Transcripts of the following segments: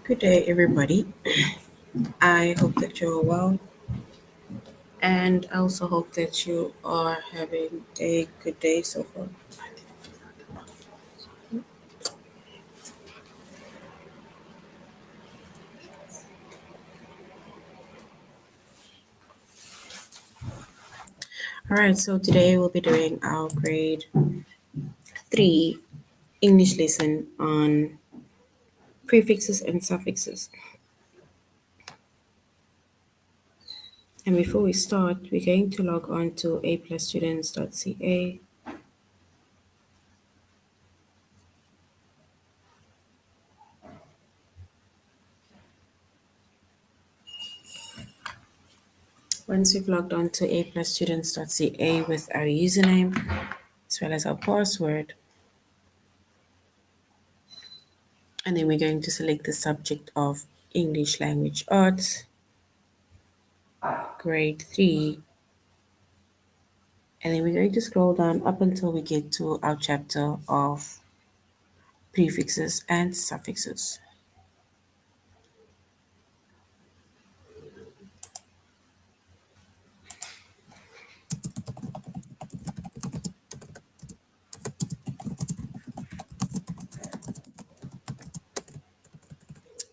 Good day, everybody. I hope that you're well, and I also hope that you are having a good day so far. All right, so today we'll be doing our grade 3 English lesson on prefixes and suffixes. And before we start, we're going to log on to aplusstudents.ca. Once we've logged on to aplusstudents.ca with our username as well as our password, and then we're going to select the subject of English Language Arts, grade 3, and then we're going to scroll down up until we get to our chapter of prefixes and suffixes.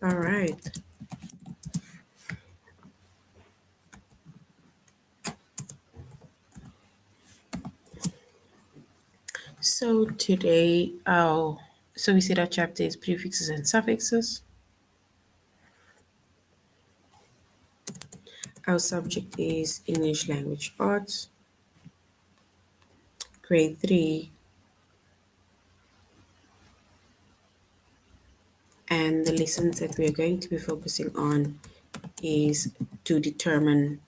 All right. So today, so we said our chapter is prefixes and suffixes. Our subject is English Language Arts, grade 3, and the lessons that we are going to be focusing on is to determine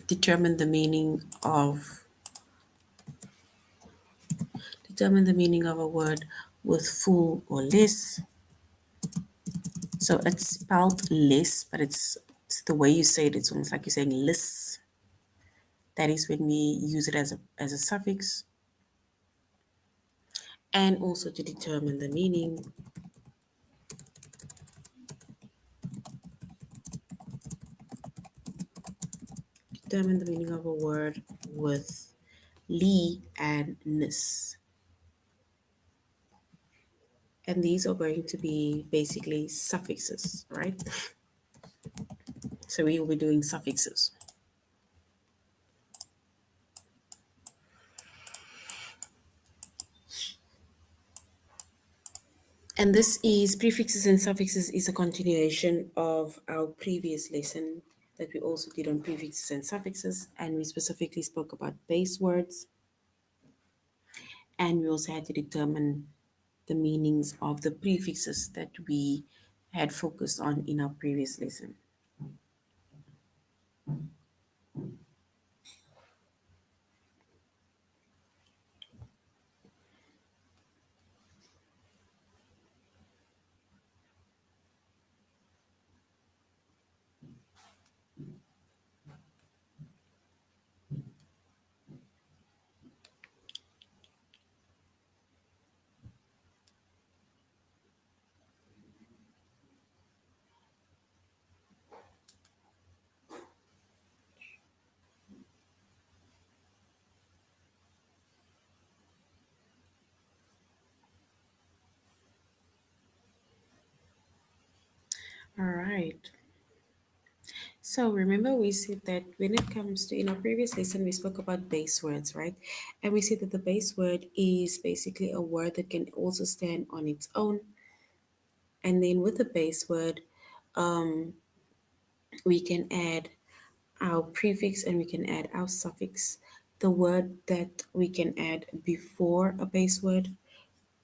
the meaning of a word with full or less. So it's spelled less, but it's the way you say it. It's almost like you're saying less. That is when we use it as a suffix. And also to determine the meaning. Determine the meaning of a word with li and nis. And these are going to be basically suffixes, right? So we will be doing suffixes. And this is prefixes and suffixes is a continuation of our previous lesson that we also did on prefixes and suffixes, and we specifically spoke about base words, and we also had to determine the meanings of the prefixes that we had focused on in our previous lesson. All right. So remember we said that when it comes to, in our previous lesson, we spoke about base words, right? And we said that the base word is basically a word that can also stand on its own. And then with the base word, um, we can add our prefix and we can add our suffix. The word that we can add before a base word,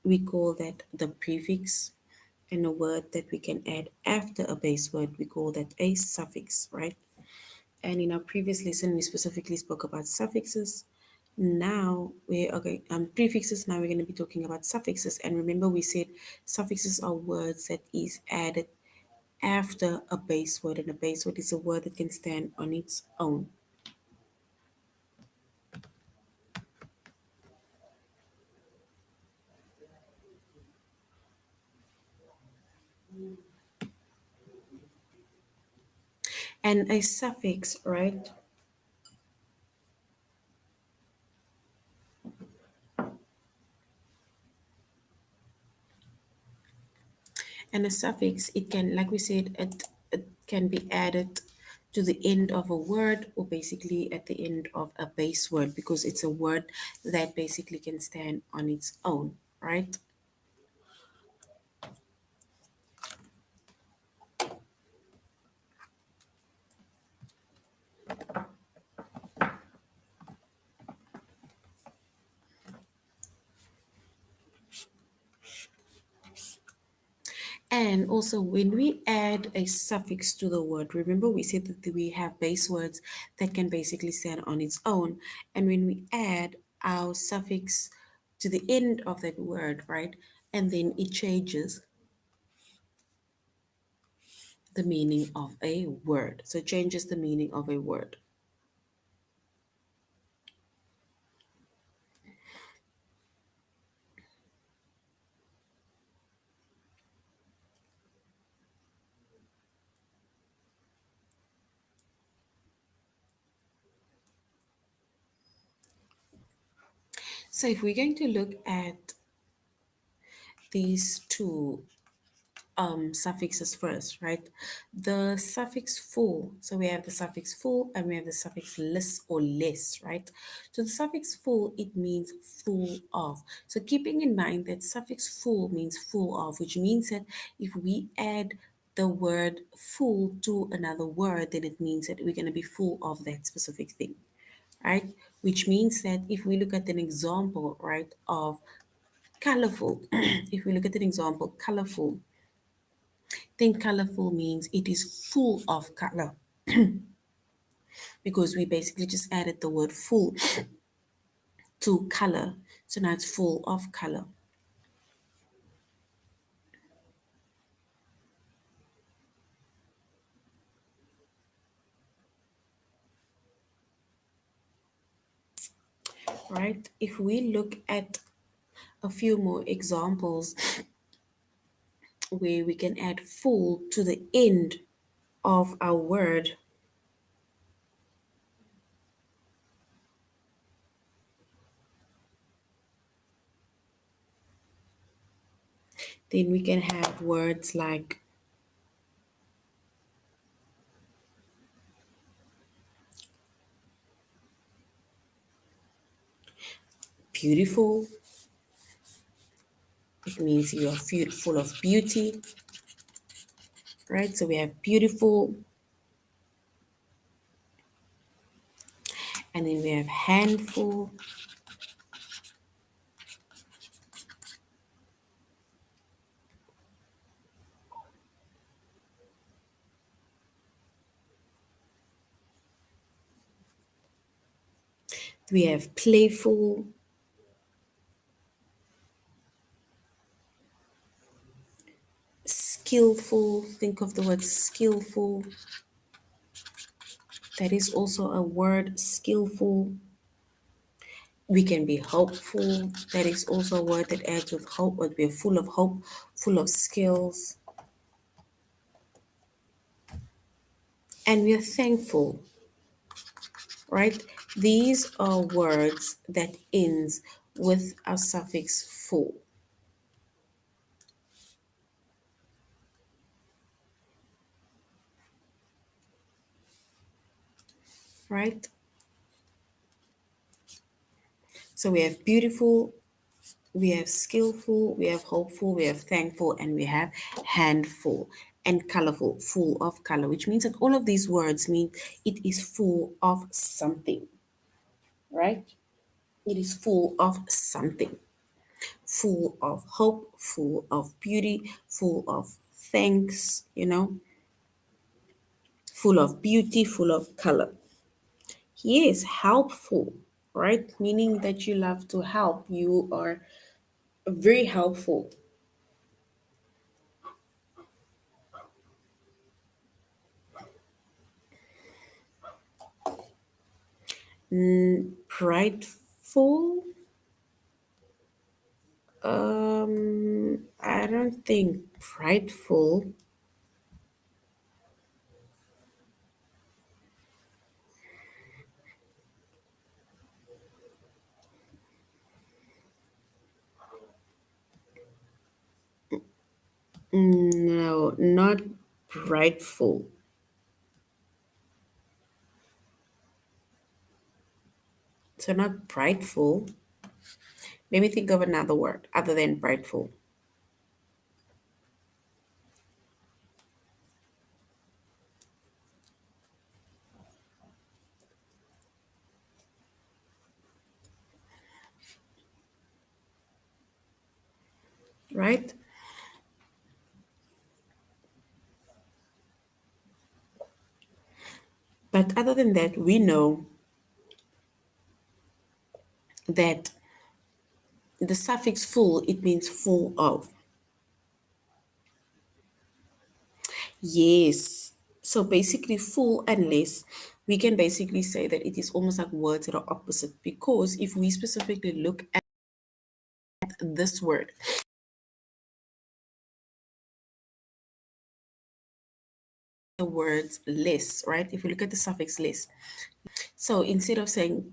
we call that the prefix. And a word that we can add after a base word, we call that a suffix, right? And in our previous lesson, we specifically spoke about suffixes. Now we're okay, prefixes. Now we're going to be talking about suffixes. And remember, we said suffixes are words that is added after a base word, and a base word is a word that can stand on its own. And a suffix, right? And a suffix, it can, like we said, it can be added to the end of a word or basically at the end of a base word because it's a word that basically can stand on its own, right? And also, when we add a suffix to the word, remember we said that we have base words that can basically stand on its own. And when we add our suffix to the end of that word, right, and then it changes the meaning of a word. So it changes the meaning of a word. So if we're going to look at these two suffixes first, right? The suffix full. So we have the suffix full and we have the suffix less or less, right? So the suffix full, it means full of. So keeping in mind that suffix full means full of, which means that if we add the word full to another word, then it means that we're going to be full of that specific thing, right? Which means that if we look at an example, right, of colorful, if we look at an example, colorful, then colorful means it is full of color because we basically just added the word full to color. So now it's full of color, right? If we look at a few more examples where we can add full to the end of our word, then we can have words like beautiful. It means you are full of beauty, right? So we have beautiful, and then we have handful, we have playful, skillful. Think of the word skillful. That is also a word, skillful. We can be hopeful. That is also a word that adds with hope, but we're full of hope, full of skills. And we're thankful, right? These are words that ends with a suffix full, right? So we have beautiful, we have skillful, we have hopeful, we have thankful, and we have handful and colorful, full of color, which means that all of these words mean it is full of something, right? It is full of something, full of hope, full of beauty, full of thanks, full of beauty, full of color. Yes, helpful, right? Meaning that you love to help. You are very helpful. Prideful. I don't think prideful. No, not prideful. So not prideful. Maybe think of another word other than prideful, right? But other than that, we know that the suffix full, it means full of. Yes. So basically, full and less, we can basically say that it is almost like words that are opposite because if we specifically look at this word, the words less, right? If we look at the suffix less, so instead of saying,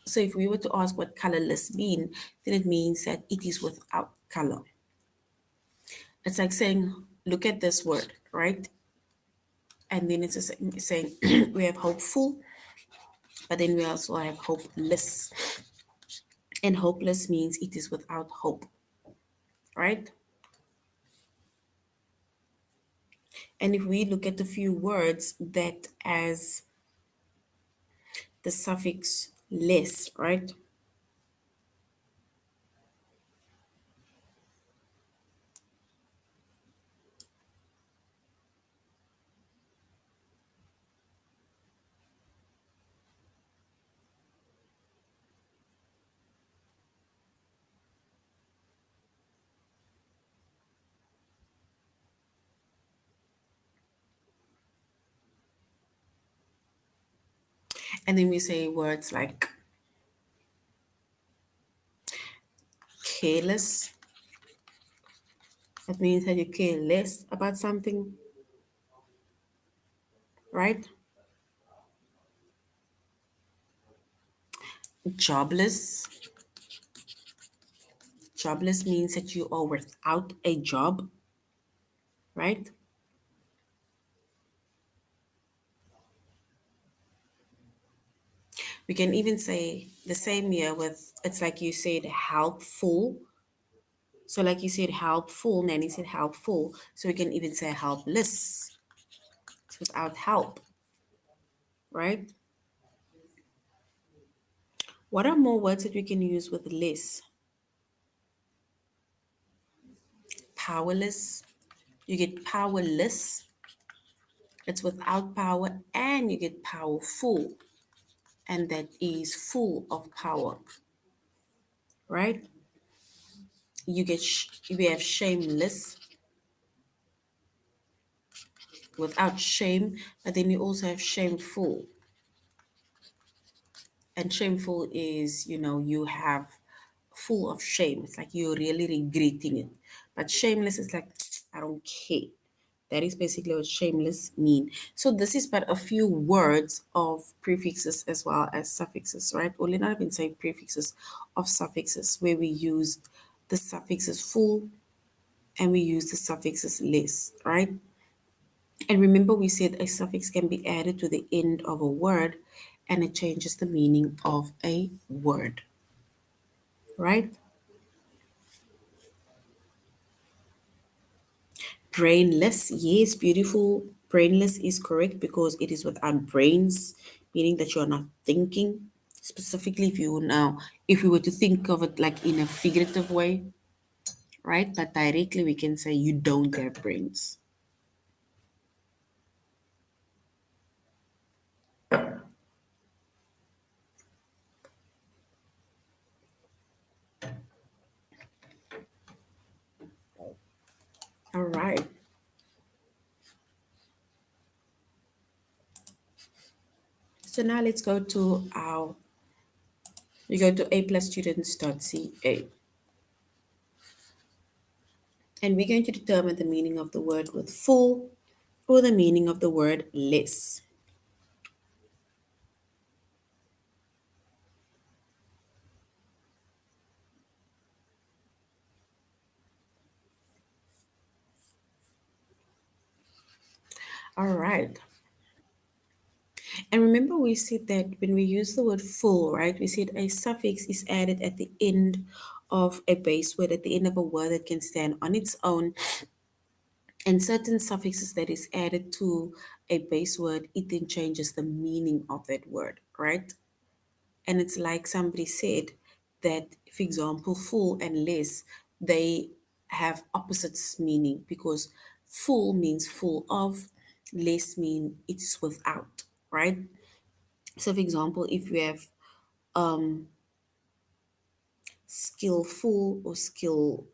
so if we were to ask what colorless mean, then it means that it is without color. It's like saying, look at this word, right? And then it's saying we have hopeful, but then we also have hopeless. And hopeless means it is without hope, right? And if we look at a few words that as the suffix less, right? And then we say words like careless. That means that you care less about something, right? Jobless. Jobless means that you are without a job, right? We can even say the same here with, it's like you said, helpful. So, like you said, helpful, Nanny said helpful. So, we can even say helpless. It's without help, right? What are more words that we can use with less? Powerless. You get powerless, it's without power, and you get powerful, and that is full of power, right? We have shameless without shame, but then you also have shameful. And shameful is, you have full of shame. It's like you're really regretting it. But shameless is like, I don't care. That is basically what shameless mean. So this is but a few words of prefixes as well as suffixes, right? Or let not even say prefixes of suffixes where we use the suffixes full and we use the suffixes less, right? And remember we said a suffix can be added to the end of a word and it changes the meaning of a word, right? Brainless, yes, beautiful. Brainless is correct because it is without brains, meaning that you are not thinking. Specifically, if we were to think of it like in a figurative way, right? But directly, we can say you don't have brains. All right. So now let's go to we go to aplusstudents.ca. And we're going to determine the meaning of the word with full or the meaning of the word less. All right. And remember, we said that when we use the word full, right, we said a suffix is added at the end of a base word, at the end of a word that can stand on its own. And certain suffixes that is added to a base word, it then changes the meaning of that word, right? And it's like somebody said that, for example, full and less, they have opposites meaning because full means full of, less mean it's without, right? So, for example, if you have skillful or skillful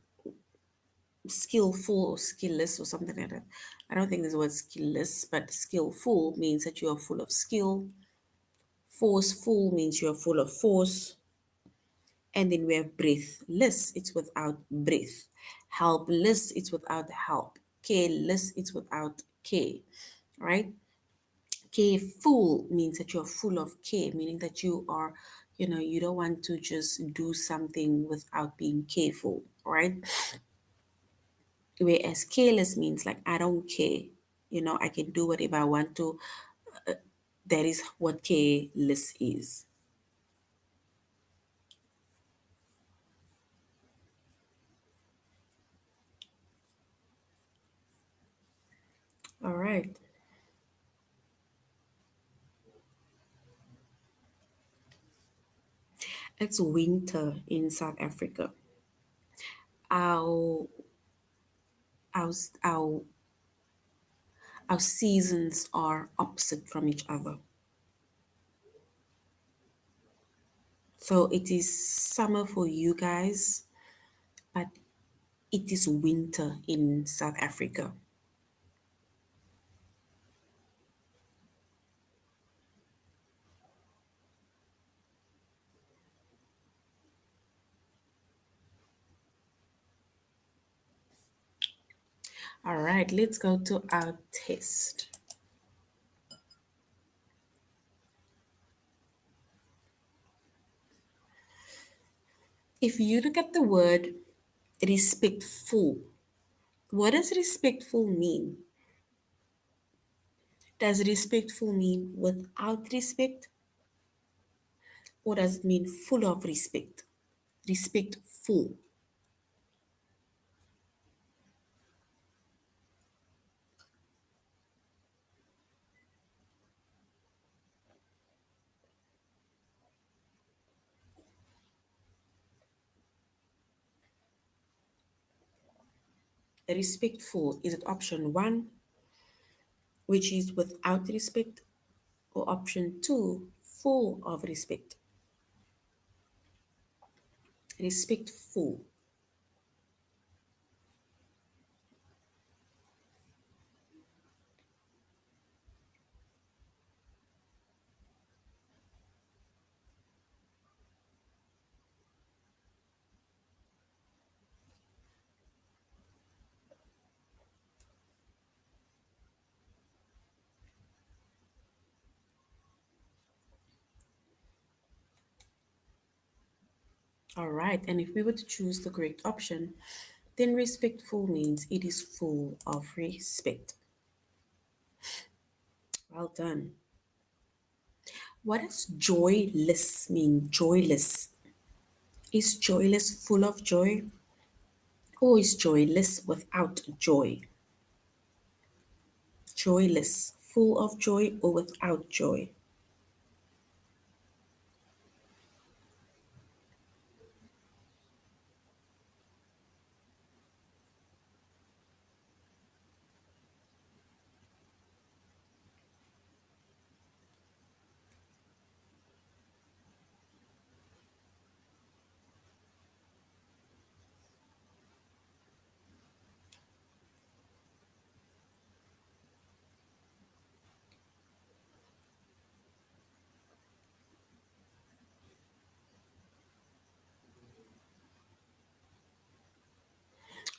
or skillless or something like that. I don't think there's a word skillless, but skillful means that you are full of skill. Forceful means you are full of force. And then we have breathless, it's without breath. Helpless, it's without help. Careless, it's without care, right? Careful means that you're full of care, meaning that you are, you don't want to just do something without being careful, right? Whereas careless means like I don't care, I can do whatever I want to. That is what careless is. All right. It's winter in South Africa. Our our our our seasons are opposite from each other. So it is summer for you guys, but it is winter in South Africa. All right, let's go to our test. If you look at the word respectful, what does respectful mean? Does respectful mean without respect, or does it mean full of respect? Respectful. Respectful, is it option one, which is without respect, or option two, full of respect? Respectful. All right, and if we were to choose the correct option, then respectful means it is full of respect. Well done. What does joyless mean? Joyless. Is joyless full of joy, or is joyless without joy? Joyless, full of joy or without joy?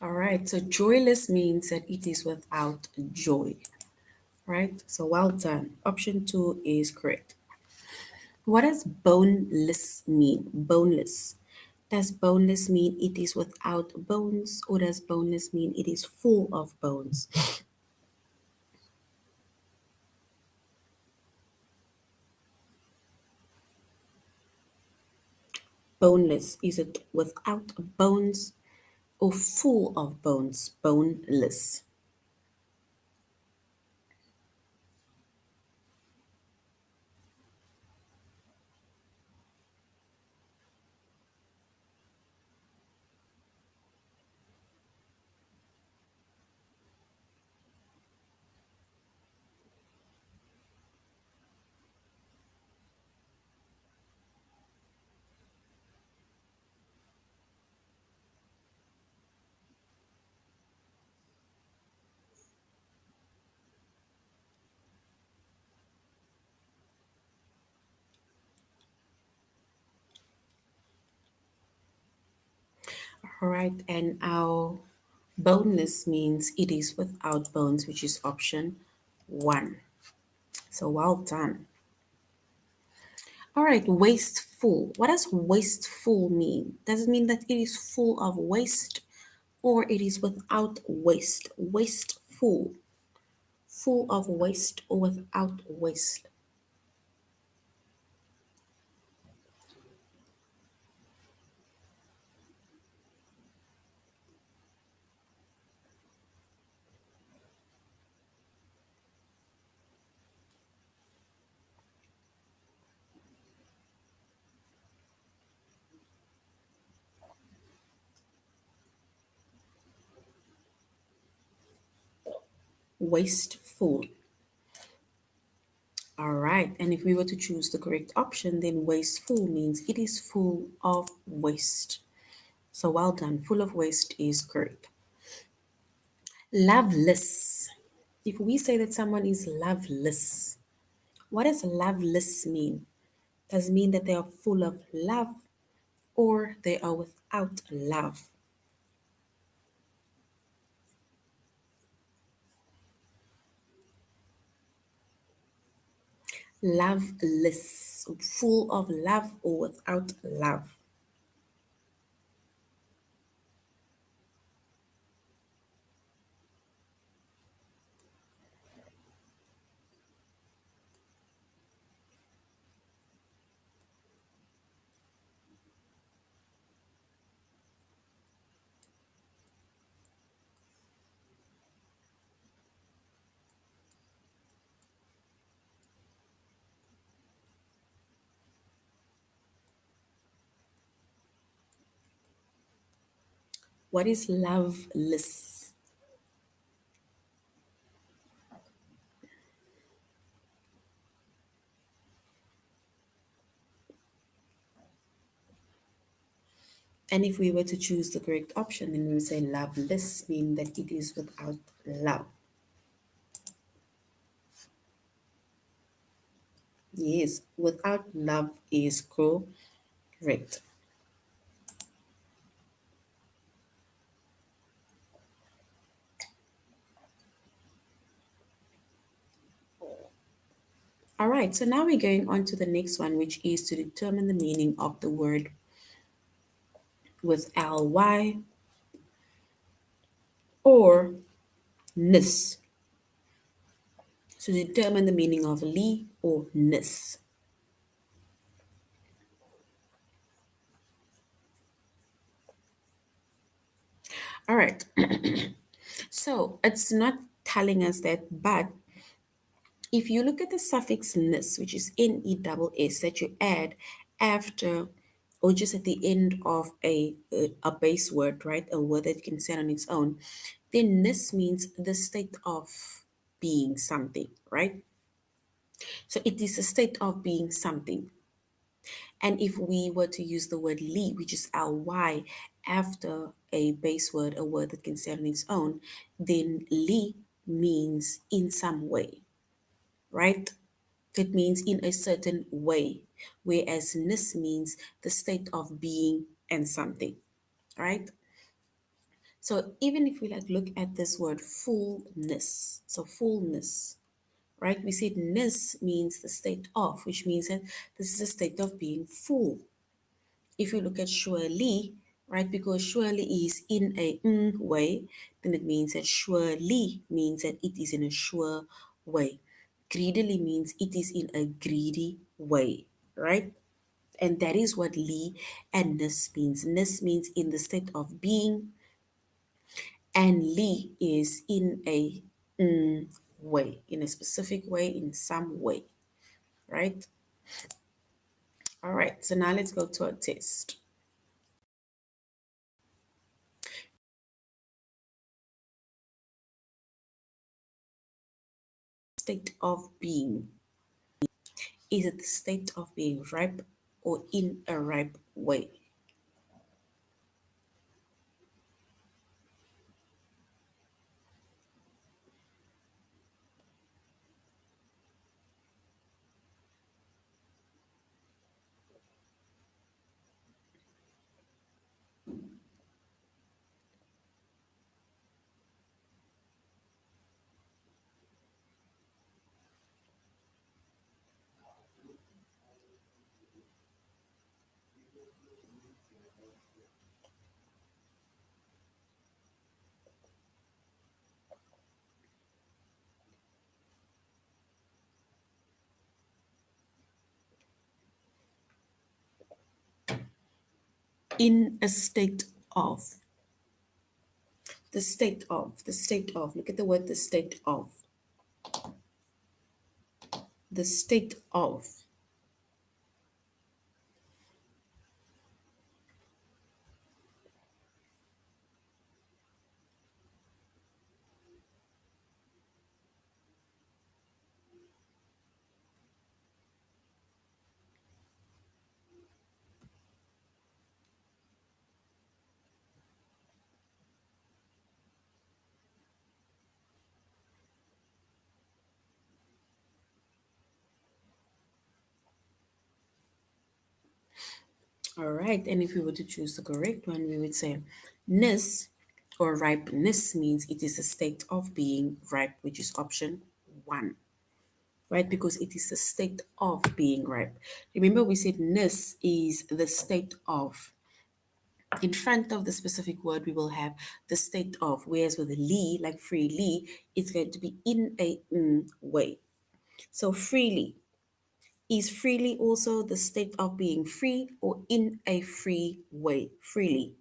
All right, so joyless means that it is without joy, right? So well done. Option two is correct. What does boneless mean? Boneless. Does boneless mean it is without bones, or does boneless mean it is full of bones? Boneless. Is it without bones or full of bones? Boneless. All right, and our boneless means it is without bones, which is option one. So well done. All right, wasteful. What does wasteful mean? Does it mean that it is full of waste or it is without waste? Wasteful. Full of waste or without waste? Wasteful. All right, and if we were to choose the correct option, then wasteful means it is full of waste. So well done. Full of waste is correct. Loveless. If we say that someone is loveless, what does loveless mean? Does it mean that they are full of love or they are without love? Loveless, full of love or without love? What is loveless? And if we were to choose the correct option, then we would say loveless, mean that it is without love. Yes, without love is correct. All right, so now we're going on to the next one, which is to determine the meaning of the word with ly or nis. So determine the meaning of li or nis. All right, so it's not telling us that, but if you look at the suffix nis, which is nes, that you add after or just at the end of a base word, right? A word that can stand on its own, then nis means the state of being something, right? So it is a state of being something. And if we were to use the word li, which is ly, after a base word, a word that can stand on its own, then li means in some way, right? It means in a certain way, whereas nis means the state of being and something, right? So even if we like look at this word fullness, so fullness, right? We said ness means the state of, which means that this is a state of being full. If you look at surely, right, because surely is in a way, then it means that surely means that it is in a sure way. Greedily means it is in a greedy way, right? And that is what li and ness means. Ness means in the state of being, and li is in a way, in a specific way, in some way, right? All right, so now let's go to a test. State of being. Is it the state of being ripe or in a ripe way? In a state of. The state of. The state of. Look at the word the state of. The state of. All right. And if we were to choose the correct one, we would say ness or ripeness means it is a state of being ripe, which is option one, right? Because it is a state of being ripe. Remember, we said ness is the state of. In front of the specific word, we will have the state of, whereas with li, like freely, it's going to be in a way. So freely. Is freely also the state of being free or in a free way? Freely.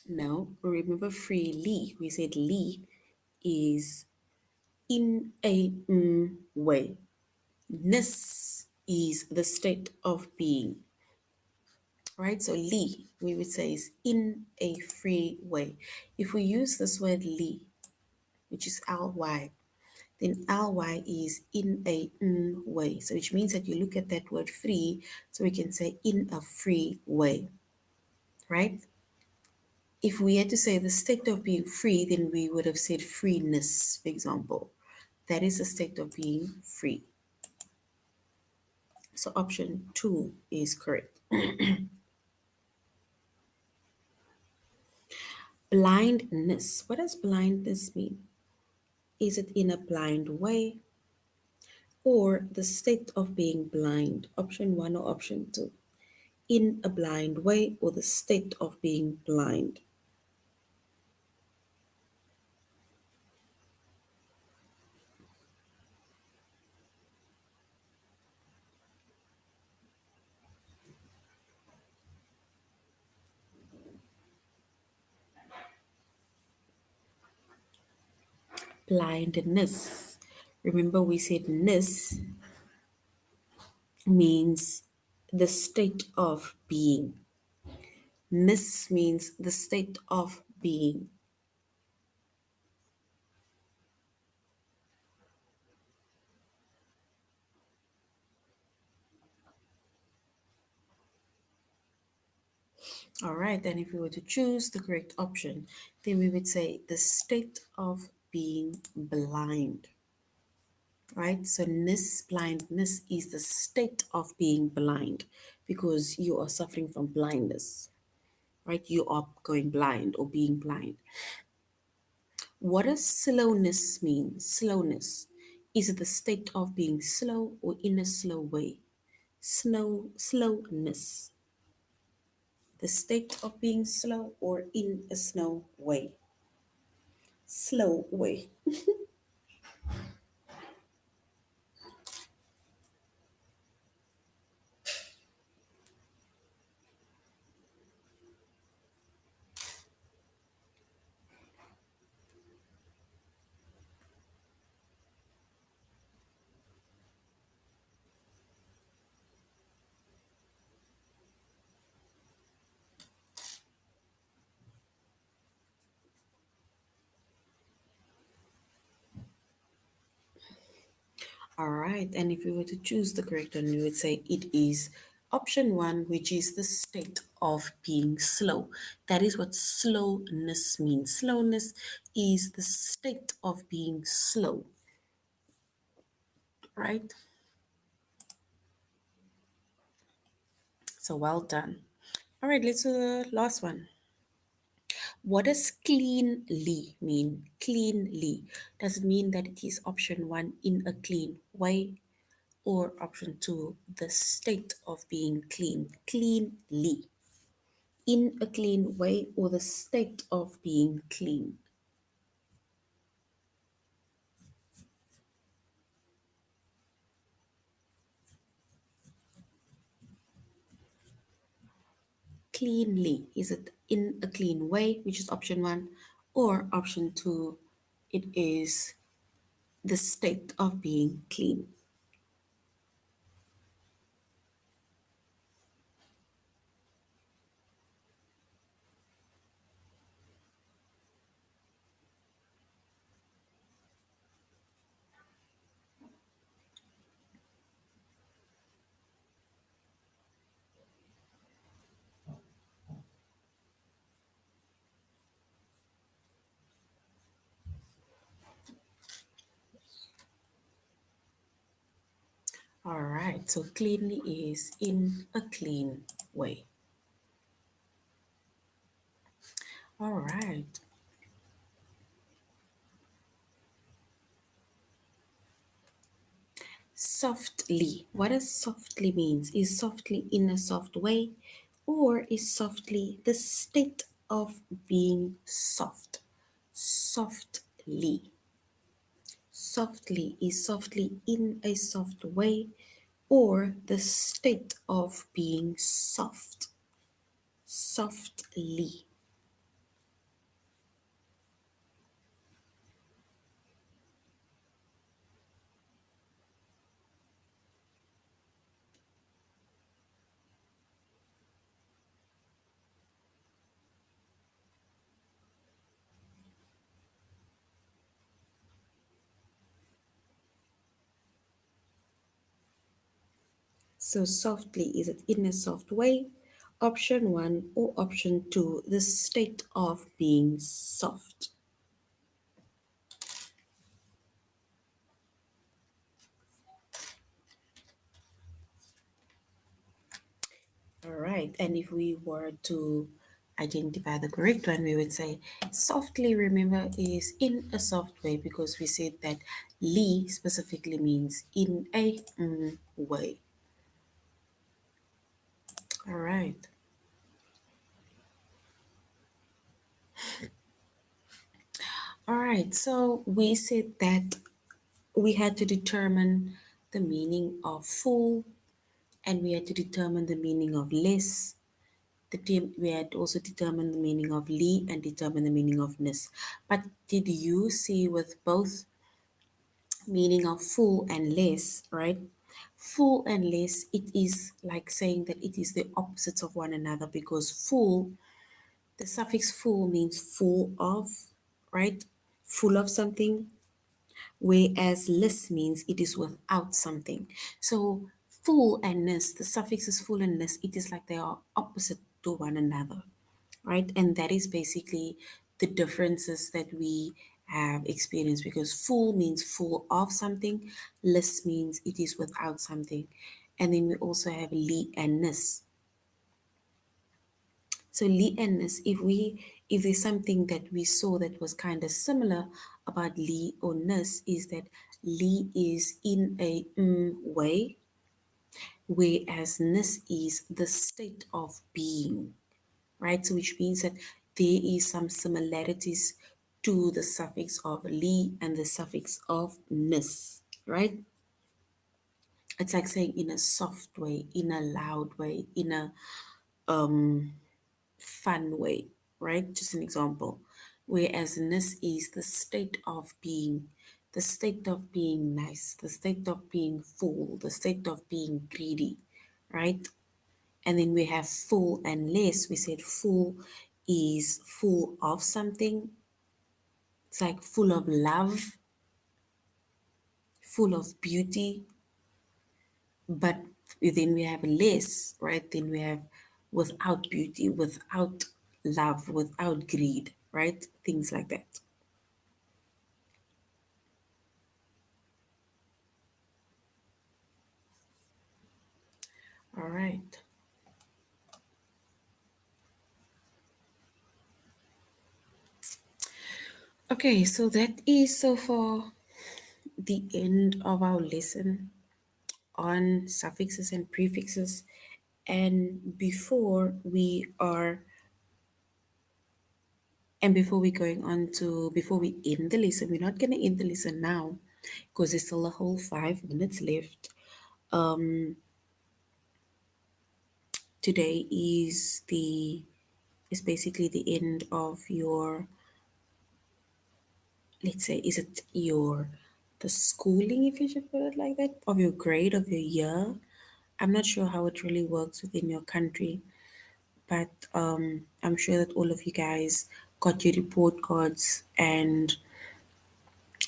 Now, remember freely. We said li is in a way. Ness is the state of being, right? So li, we would say, is in a free way. If we use this word li, which is ly, then ly is in a way. So which means that you look at that word free, so we can say in a free way, right? If we had to say the state of being free, then we would have said freeness, for example. That is the state of being free. So option two is correct. Blindness. What does blindness mean? Is it in a blind way or the state of being blind? Option one or option two? In a blind way or the state of being blind? blindness. Remember, we said ness means the state of being. Ness means the state of being. All right, and if we were to choose the correct option, then we would say the state of being blind. Right? So ness, blindness is the state of being blind because you are suffering from blindness. Right? You are going blind or being blind. What does slowness mean? Slowness. Is it the state of being slow or in a slow way? Slowness. The state of being slow or in a slow way? Slow way. All right, and if we were to choose the correct one, we would say it is option one, which is the state of being slow. That is what slowness means. Slowness is the state of being slow, right? So well done. All right, let's do the last one. What does cleanly mean? Cleanly. Does it mean that it is option one, in a clean way, or option two, the state of being clean? Cleanly. In a clean way or the state of being clean. Cleanly, is it in a clean way, which is option one, or option two, it is the state of being clean. All right, so cleanly is in a clean way. All right. Softly. What does softly means? Is softly in a soft way or is softly the state of being soft? Softly. Softly is softly in a soft way or the state of being soft. Softly. So softly is it in a soft way? Option one or option two, the state of being soft. All right, and if we were to identify the correct one, we would say softly, remember, is in a soft way because we said that li specifically means in a way. All right. All right, so we said that we had to determine the meaning of full and we had to determine the meaning of less. we had also determined the meaning of li and determined the meaning of nis. But did you see with both meaning of full and less, right? Full and less, it is like saying that it is the opposites of one another because full, the suffix full means full of, right? Full of something, whereas less means it is without something. So full and ness, the suffix is full and ness, it is like they are opposite to one another, right? And that is basically the differences that we have experienced because full means full of something, less means it is without something. And then we also have li and ness. So li and ness, if there's something that we saw that was kind of similar about li or ness, is that li is in a way, whereas ness is the state of being, right? So which means that there is some similarities to the suffix of li and the suffix of ness, right? It's like saying in a soft way, in a loud way, in a fun way, right? Just an example. Whereas ness is the state of being, the state of being nice, the state of being full, the state of being greedy, right? And then we have full and less. We said full is full of something. It's like full of love, full of beauty. But then we have less, right? Then we have without beauty, without love, without greed, right? Things like that. All right. Okay, so that is so far the end of our lesson on suffixes and prefixes. And before we going on to before we end the lesson, we're not gonna end the lesson now because there's still a whole 5 minutes left. Um, today is basically the end of your, let's say, is it your the schooling, if you should put it like that, of your grade of your year. I'm not sure how it really works within your country, but I'm sure that all of you guys got your report cards and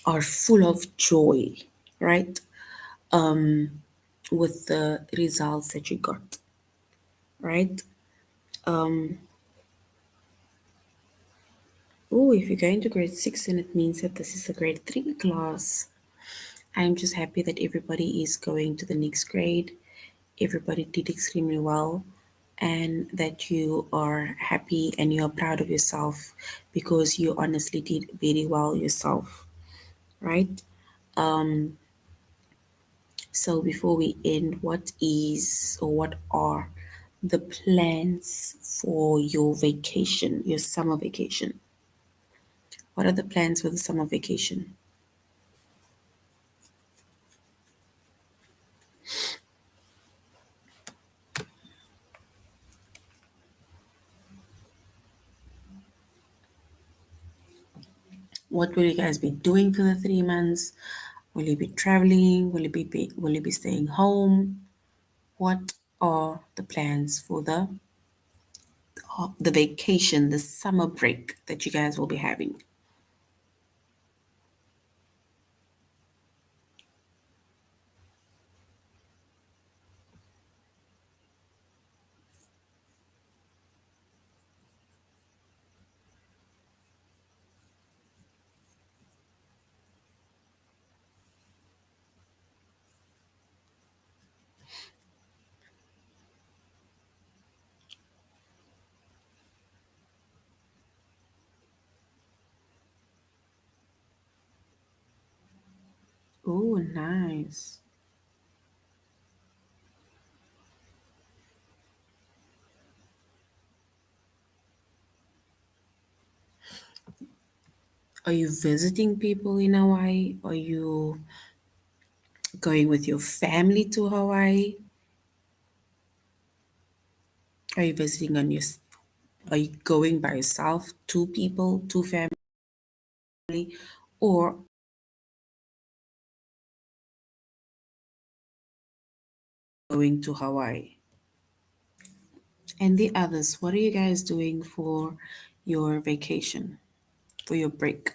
are full of joy, right? With the results that you got, right? Um, oh, if you're going to grade 6, then it means that this is a grade 3 class. I'm just happy that everybody is going to the next grade. Everybody did extremely well, and that you are happy and you're proud of yourself because you honestly did very well yourself, right? Um, so before we end, what are the plans for your vacation, your summer vacation? What are the plans for the summer vacation? What will you guys be doing for the 3 months? Will you be traveling? Will you be staying home? What are the plans for the vacation, the summer break that you guys will be having? Oh, nice. Are you visiting people in Hawaii? Are you going with your family to Hawaii? Are you visiting on your? Are you going by yourself? Two people, two family, or going to Hawaii? And the others, what are you guys doing for your vacation, for your break?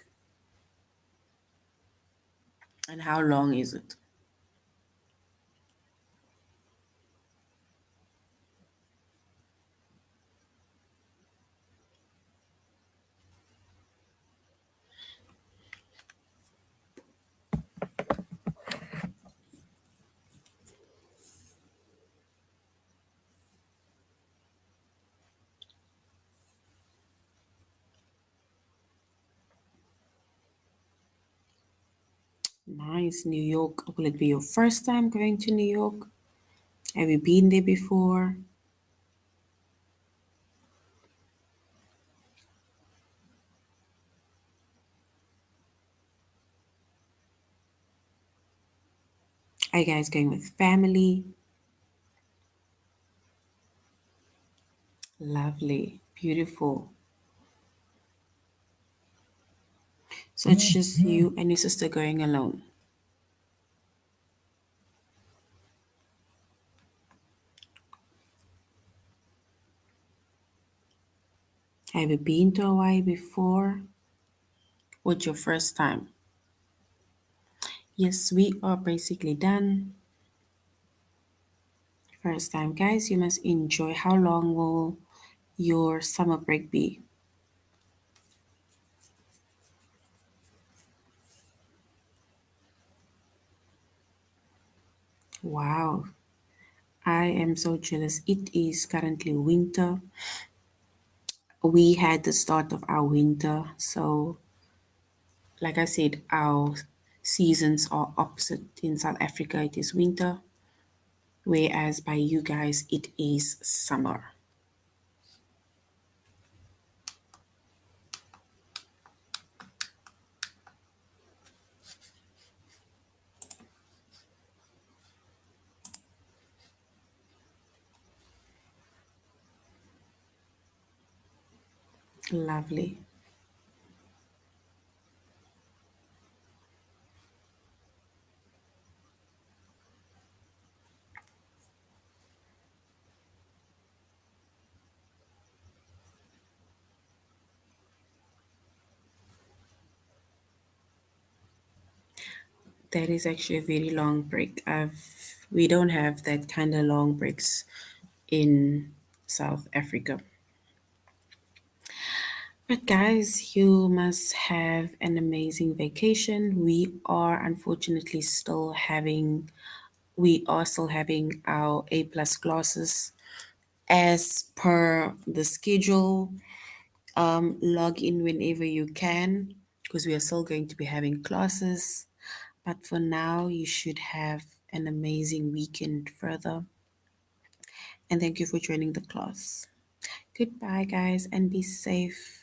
And how long is it? Nice, New York. Will it be your first time going to New York? Have you been there before? Are you guys going with family? Lovely, beautiful. So it's just you and your sister going alone. Have you been to Hawaii before? What's your first time? Yes, we are basically done. First time, guys, you must enjoy. How long will your summer break be? Wow, I am so jealous. It is currently winter. We had the start of our winter, so like I said, our seasons are opposite. In South Africa, it is winter, whereas by you guys, it is summer. Lovely. That is actually a very long break. We don't have that kind of long breaks in South Africa. But guys, you must have an amazing vacation. We are still having our A plus classes as per the schedule. Log in whenever you can because we are still going to be having classes. But for now, you should have an amazing weekend further. And thank you for joining the class. Goodbye, guys, and be safe.